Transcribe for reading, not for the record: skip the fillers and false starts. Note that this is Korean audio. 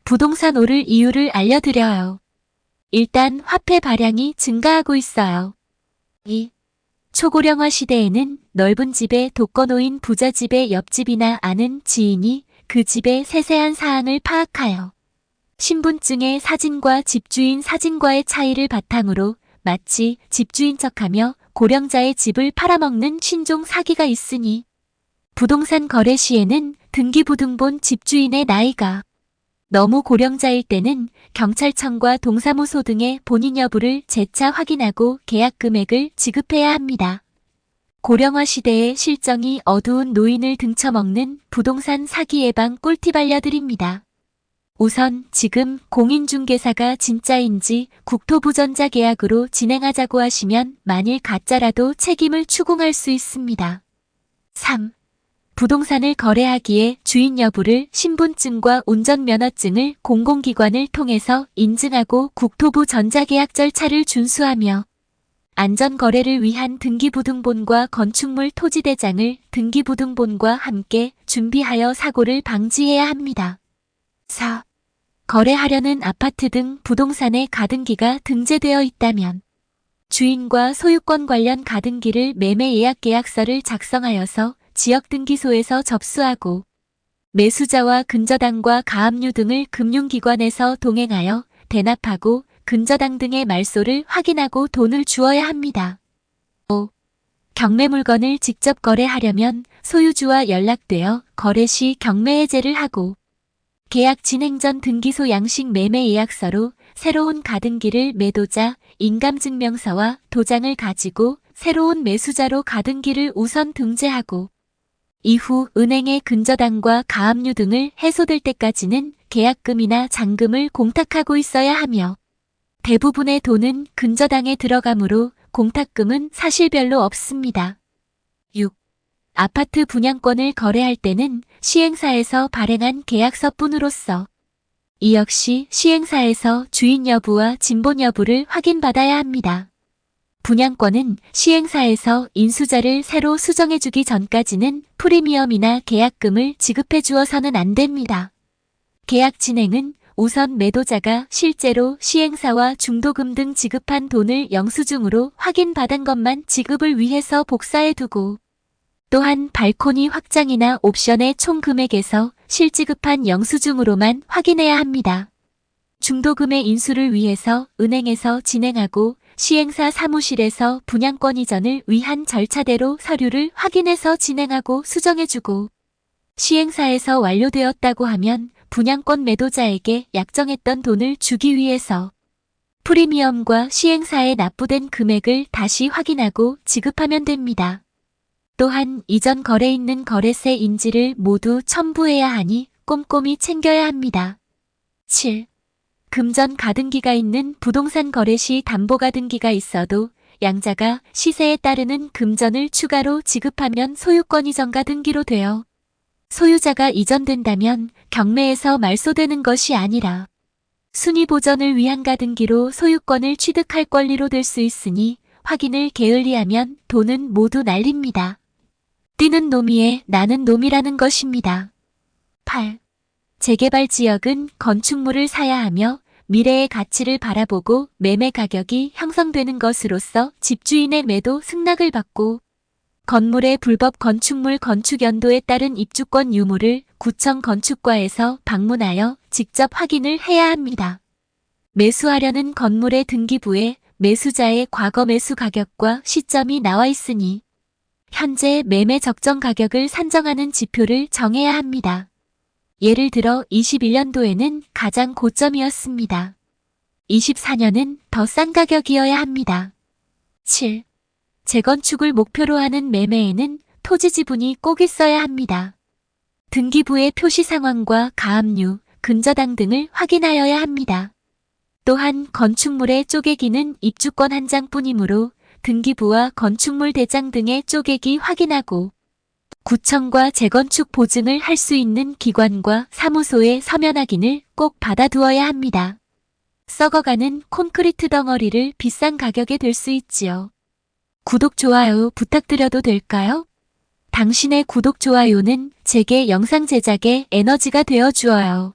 부동산 오를 이유를 알려드려요. 일단 화폐 발행이 증가하고 있어요. 2. 초고령화 시대에는 넓은 집에 독거노인 부잣집의 옆집이나 아는 지인이 그 집의 세세한 사항을 파악하여 신분증의 사진과 집주인 사진과의 차이를 바탕으로 마치 집주인 척하며 고령자의 집을 팔아먹는 신종 사기가 있으니 부동산 거래 시에는 등기부등본 집주인의 나이가 너무 고령자일 때는 경찰청과 동사무소 등의 본인 여부를 재차 확인하고 계약 금액을 지급해야 합니다. 고령화 시대의 실정이 어두운 노인을 등쳐먹는 부동산 사기 예방 꿀팁 알려드립니다. 우선 지금 공인중개사가 진짜인지 국토부 전자계약으로 진행하자고 하시면 만일 가짜라도 책임을 추궁할 수 있습니다. 3. 부동산을 거래하기에 주인 여부를 신분증과 운전면허증을 공공기관을 통해서 인증하고 국토부 전자계약 절차를 준수하며 안전거래를 위한 등기부등본과 건축물 토지대장을 등기부등본과 함께 준비하여 사고를 방지해야 합니다. 4. 거래하려는 아파트 등 부동산의 가등기가 등재되어 있다면 주인과 소유권 관련 가등기를 매매 예약 계약서를 작성하여서 지역등기소에서 접수하고 매수자와 근저당과 가압류 등을 금융기관에서 동행하여 대납하고 근저당 등의 말소를 확인하고 돈을 주어야 합니다. 5. 경매 물건을 직접 거래하려면 소유주와 연락되어 거래 시 경매 해제를 하고 계약 진행 전 등기소 양식 매매 예약서로 새로운 가등기를 매도자, 인감증명서와 도장을 가지고 새로운 매수자로 가등기를 우선 등재하고 이후 은행의 근저당과 가압류 등을 해소될 때까지는 계약금이나 잔금을 공탁하고 있어야 하며 대부분의 돈은 근저당에 들어가므로 공탁금은 사실 별로 없습니다. 6. 아파트 분양권을 거래할 때는 시행사에서 발행한 계약서뿐으로써 이 역시 시행사에서 주인 여부와 진본 여부를 확인받아야 합니다. 분양권은 시행사에서 인수자를 새로 수정해주기 전까지는 프리미엄이나 계약금을 지급해 주어서는 안 됩니다. 계약 진행은 우선 매도자가 실제로 시행사와 중도금 등 지급한 돈을 영수증으로 확인받은 것만 지급을 위해서 복사해두고 또한 발코니 확장이나 옵션의 총 금액에서 실지급한 영수증으로만 확인해야 합니다. 중도금의 인수를 위해서 은행에서 진행하고 시행사 사무실에서 분양권 이전을 위한 절차대로 서류를 확인해서 진행하고 수정해주고 시행사에서 완료되었다고 하면 분양권 매도자에게 약정했던 돈을 주기 위해서 프리미엄과 시행사에 납부된 금액을 다시 확인하고 지급하면 됩니다. 또한 이전 거래 있는 거래세 인지를 모두 첨부해야 하니 꼼꼼히 챙겨야 합니다. 7. 금전 가등기가 있는 부동산 거래 시 담보 가등기가 있어도 양자가 시세에 따르는 금전을 추가로 지급하면 소유권 이전 가등기로 되어 소유자가 이전된다면 경매에서 말소되는 것이 아니라 순위 보전을 위한 가등기로 소유권을 취득할 권리로 될 수 있으니 확인을 게을리하면 돈은 모두 날립니다. 뛰는 놈이에 나는 놈이라는 것입니다. 8. 재개발 지역은 건축물을 사야 하며 미래의 가치를 바라보고 매매 가격이 형성되는 것으로서 집주인의 매도 승낙을 받고 건물의 불법 건축물 건축 연도에 따른 입주권 유무를 구청 건축과에서 방문하여 직접 확인을 해야 합니다. 매수하려는 건물의 등기부에 매수자의 과거 매수 가격과 시점이 나와 있으니 현재 매매 적정 가격을 산정하는 지표를 정해야 합니다. 예를 들어 21년도에는 가장 고점이었습니다. 24년은 더 싼 가격이어야 합니다. 7. 재건축을 목표로 하는 매매에는 토지 지분이 꼭 있어야 합니다. 등기부의 표시 상황과 가압류, 근저당 등을 확인하여야 합니다. 또한 건축물의 쪼개기는 입주권 한 장뿐이므로 등기부와 건축물 대장 등의 쪼개기 확인하고 구청과 재건축 보증을 할 수 있는 기관과 사무소의 서면 확인을 꼭 받아두어야 합니다. 썩어가는 콘크리트 덩어리를 비싼 가격에 될 수 있지요. 구독, 좋아요 부탁드려도 될까요? 당신의 구독, 좋아요는 제게 영상 제작에 에너지가 되어 주어요.